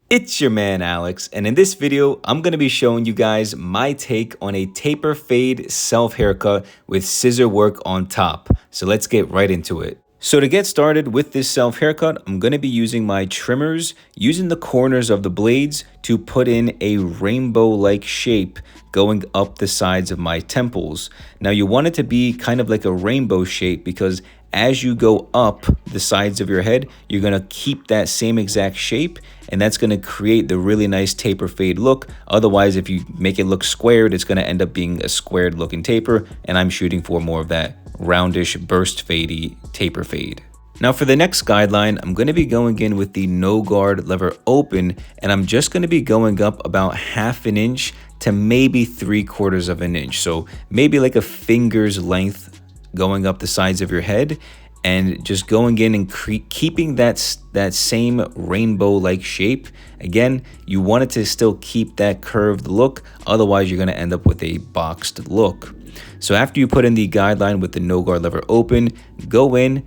It's your man Alex, and in this video, I'm going to be showing you guys my take on a taper fade self haircut with scissor work on top. So let's get right into it. So to get started with this self haircut, I'm going to be using my trimmers, using the corners of the blades to put in a rainbow-like shape going up the sides of my temples. Now you want it to be kind of like a rainbow shape because as you go up the sides of your head, you're going to keep that same exact shape, and that's going to create the really nice taper fade look. Otherwise, if you make it look squared, it's going to end up being a squared looking taper, and I'm shooting for more of that roundish burst fadey taper fade. Now for the next guideline, I'm going to be going in with the no guard lever open, and I'm just going to be going up about 1/2 inch to maybe 3/4 of an inch. So maybe like a finger's length going up the sides of your head, and just going in and keeping that same rainbow-like shape. Again, you want it to still keep that curved look, otherwise you're going to end up with a boxed look. So after you put in the guideline with the no guard lever open, go in,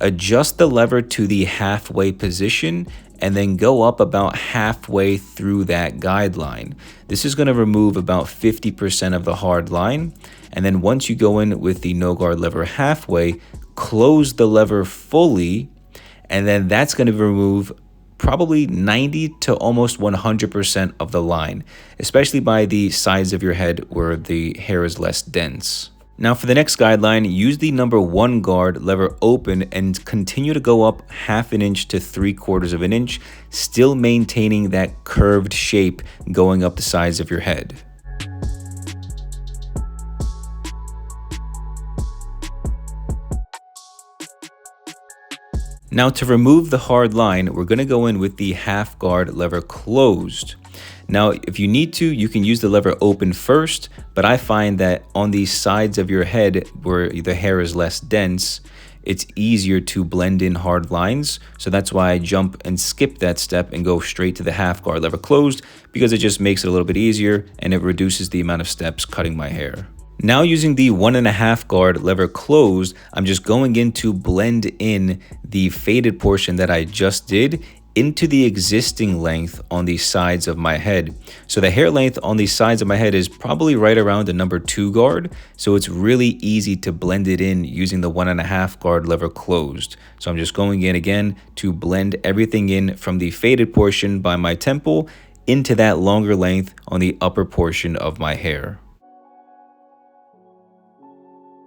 adjust the lever to the halfway position, and then go up about halfway through that guideline. This is going to remove about 50% of the hard line. And then once you go in with the no guard lever halfway, close the lever fully, and then that's going to remove probably 90 to almost 100% of the line, especially by the sides of your head where the hair is less dense. Now for the next guideline, use the number 1 guard lever open and continue to go up 1/2 inch to 3/4 of an inch, still maintaining that curved shape going up the sides of your head. Now to remove the hard line, we're going to go in with the 1/2 guard lever closed. Now, if you need to, you can use the lever open first, but I find that on the sides of your head where the hair is less dense, it's easier to blend in hard lines. So that's why I jump and skip that step and go straight to the 1/2 guard lever closed, because it just makes it a little bit easier and it reduces the amount of steps cutting my hair. Now using the 1.5 guard lever closed, I'm just going in to blend in the faded portion that I just did into the existing length on the sides of my head. So the hair length on the sides of my head is probably right around the number 2 guard. So it's really easy to blend it in using the 1.5 guard lever closed. So I'm just going in again to blend everything in from the faded portion by my temple into that longer length on the upper portion of my hair.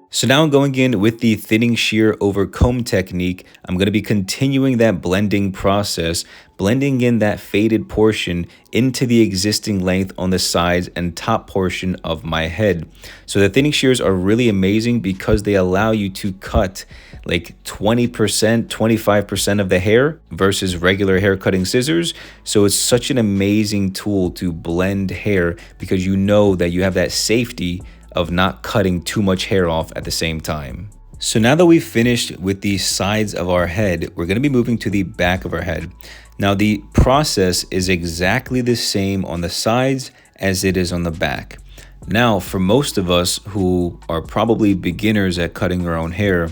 So now I'm going in with the thinning shear over comb technique. I'm going to be continuing that blending process, blending in that faded portion into the existing length on the sides and top portion of my head. So the thinning shears are really amazing because they allow you to cut like 20%, 25% of the hair versus regular hair cutting scissors. So it's such an amazing tool to blend hair because you know that you have that safety of not cutting too much hair off at the same time. So now that we've finished with the sides of our head, we're going to be moving to the back of our head. Now the process is exactly the same on the sides as it is on the back. Now for most of us who are probably beginners at cutting our own hair,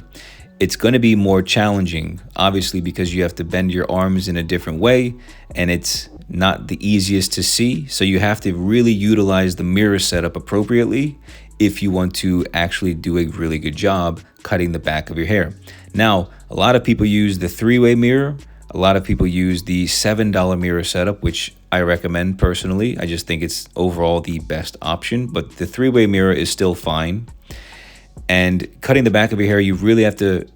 it's going to be more challenging, obviously, because you have to bend your arms in a different way and it's not the easiest to see. So you have to really utilize the mirror setup appropriately if you want to actually do a really good job cutting the back of your hair. Now, a lot of people use the 3-way mirror. A lot of people use the $7 mirror setup, which I recommend personally. I just think it's overall the best option, but the 3-way mirror is still fine. And cutting the back of your hair, you really have to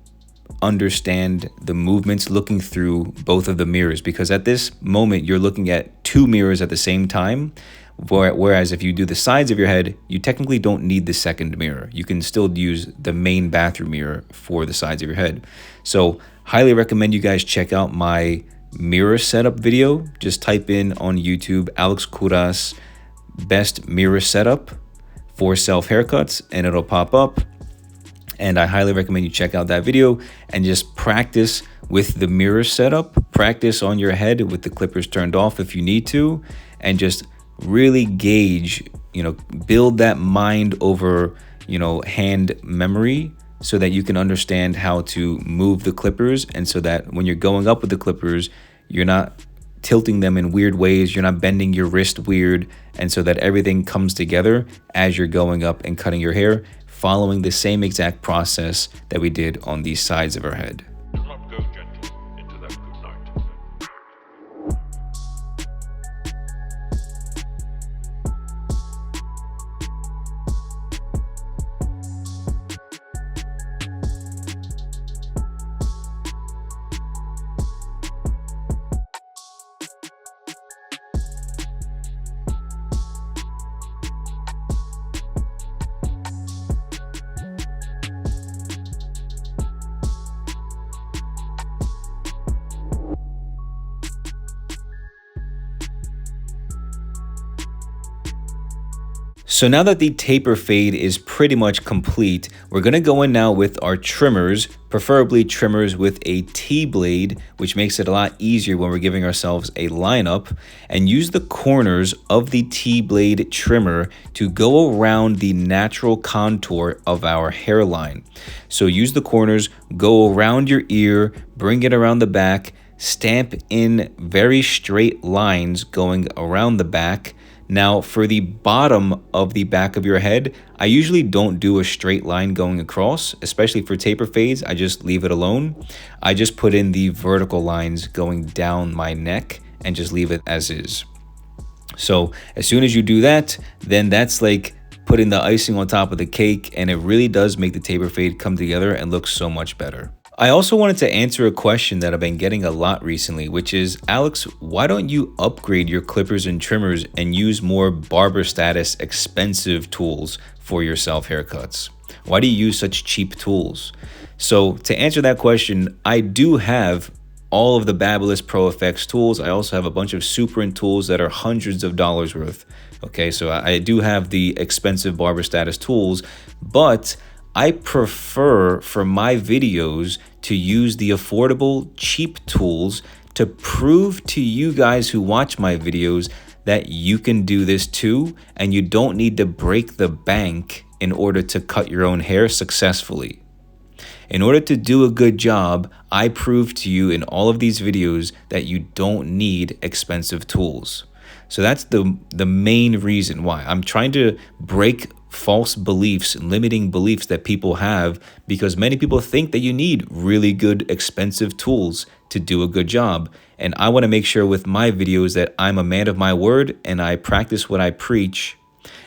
understand the movements looking through both of the mirrors, because at this moment you're looking at 2 mirrors at the same time. Whereas if you do the sides of your head, you technically don't need the second mirror. You can still use the main bathroom mirror for the sides of your head. So highly recommend you guys check out my mirror setup video. Just type in on YouTube, Alex Kouras best mirror setup for self haircuts, and it'll pop up. And I highly recommend you check out that video and just practice with the mirror setup. Practice on your head with the clippers turned off if you need to, and just really gauge, build that mind over, hand memory so that you can understand how to move the clippers, and so that when you're going up with the clippers, you're not tilting them in weird ways. You're not bending your wrist weird. And so that everything comes together as you're going up and cutting your hair, following the same exact process that we did on the sides of our head. So now that the taper fade is pretty much complete, we're going to go in now with our trimmers, preferably trimmers with a T-blade, which makes it a lot easier when we're giving ourselves a lineup, and use the corners of the T-blade trimmer to go around the natural contour of our hairline. So use the corners, go around your ear, bring it around the back, stamp in very straight lines going around the back. Now for the bottom of the back of your head, I usually don't do a straight line going across, especially for taper fades. I just leave it alone. I just put in the vertical lines going down my neck and just leave it as is. So as soon as you do that, then that's like putting the icing on top of the cake, and it really does make the taper fade come together and look so much better. I also wanted to answer a question that I've been getting a lot recently, which is, Alex, why don't you upgrade your clippers and trimmers and use more barber status expensive tools for your self haircuts? Why do you use such cheap tools? So to answer that question, I do have all of the Babyliss Pro FX tools. I also have a bunch of Superint tools that are hundreds of dollars worth. Okay, so I do have the expensive barber status tools, but I prefer for my videos to use the affordable, cheap tools to prove to you guys who watch my videos that you can do this too, and you don't need to break the bank in order to cut your own hair successfully. In order to do a good job, I prove to you in all of these videos that you don't need expensive tools. So that's the main reason why I'm trying to break false beliefs, limiting beliefs that people have, because many people think that you need really good expensive tools to do a good job. And I want to make sure with my videos that I'm a man of my word and I practice what I preach,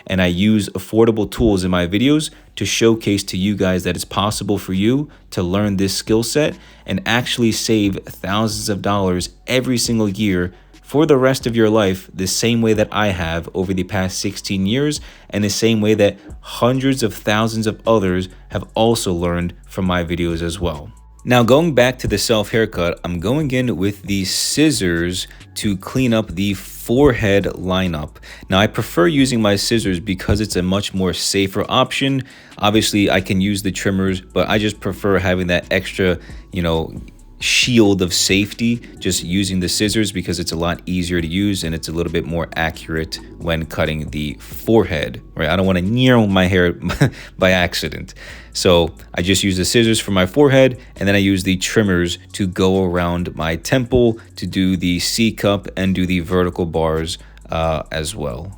and I use affordable tools in my videos to showcase to you guys that it's possible for you to learn this skill set and actually save thousands of dollars every single year for the rest of your life, the same way that I have over the past 16 years, and the same way that hundreds of thousands of others have also learned from my videos as well. Now, going back to the self haircut, I'm going in with the scissors to clean up the forehead lineup. Now, I prefer using my scissors because it's a much more safer option. Obviously, I can use the trimmers, but I just prefer having that extra, shield of safety, just using the scissors, because it's a lot easier to use and it's a little bit more accurate when cutting the forehead, right? I don't want to narrow my hair by accident. So I just use the scissors for my forehead, and then I use the trimmers to go around my temple to do the C cup and do the vertical bars as well.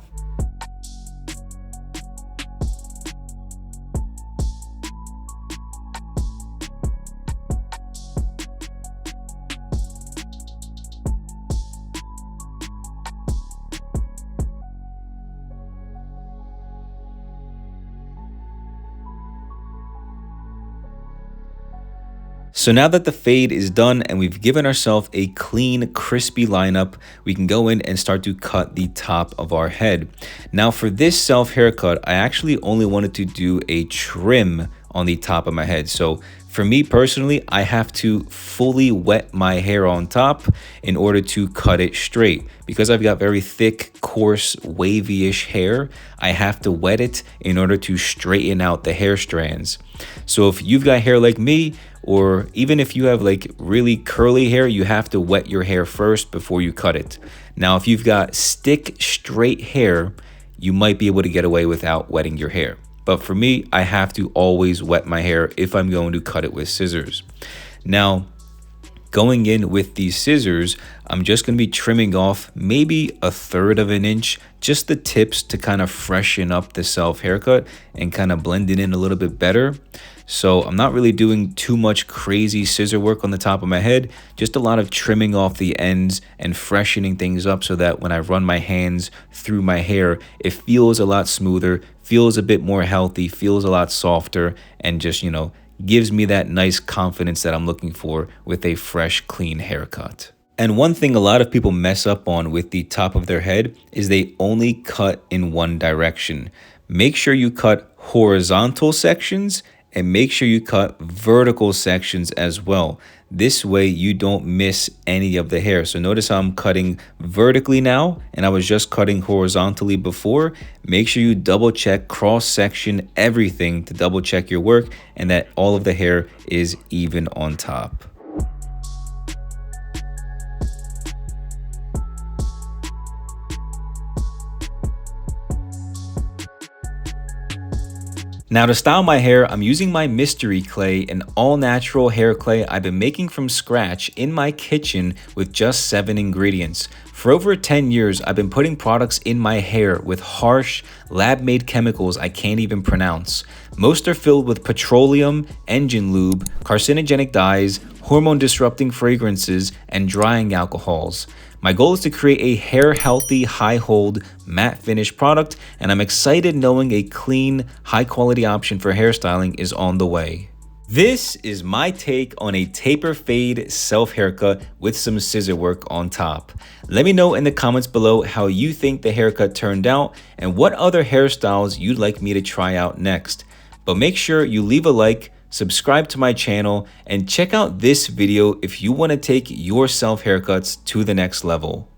So now that the fade is done and we've given ourselves a clean, crispy lineup, we can go in and start to cut the top of our head. Now for this self haircut, I actually only wanted to do a trim on the top of my head. So for me personally, I have to fully wet my hair on top in order to cut it straight. Because I've got very thick, coarse, wavy-ish hair, I have to wet it in order to straighten out the hair strands. So if you've got hair like me, or even if you have like really curly hair, you have to wet your hair first before you cut it. Now, if you've got stick, straight hair, you might be able to get away without wetting your hair. But for me, I have to always wet my hair if I'm going to cut it with scissors. Now, Going in with these scissors, I'm just going to be trimming off maybe 1/3 of an inch, just the tips to kind of freshen up the self haircut and kind of blend it in a little bit better. So I'm not really doing too much crazy scissor work on the top of my head, just a lot of trimming off the ends and freshening things up so that when I run my hands through my hair, it feels a lot smoother, feels a bit more healthy, feels a lot softer, and just, gives me that nice confidence that I'm looking for with a fresh, clean haircut. And one thing a lot of people mess up on with the top of their head is they only cut in one direction. Make sure you cut horizontal sections and make sure you cut vertical sections as well. This way you don't miss any of the hair. So notice how I'm cutting vertically now, and I was just cutting horizontally before. Make sure you double check, cross section everything to double check your work and that all of the hair is even on top. Now to style my hair, I'm using my mystery clay, an all-natural hair clay I've been making from scratch in my kitchen with just 7 ingredients. For over 10 years, I've been putting products in my hair with harsh, lab-made chemicals I can't even pronounce. Most are filled with petroleum, engine lube, carcinogenic dyes, hormone-disrupting fragrances, and drying alcohols. My goal is to create a hair-healthy, high-hold, matte finish product, and I'm excited knowing a clean, high-quality option for hairstyling is on the way. This is my take on a taper fade self haircut with some scissor work on top. Let me know in the comments below how you think the haircut turned out and what other hairstyles you'd like me to try out next. But make sure you leave a like, subscribe to my channel, and check out this video if you want to take your self haircuts to the next level.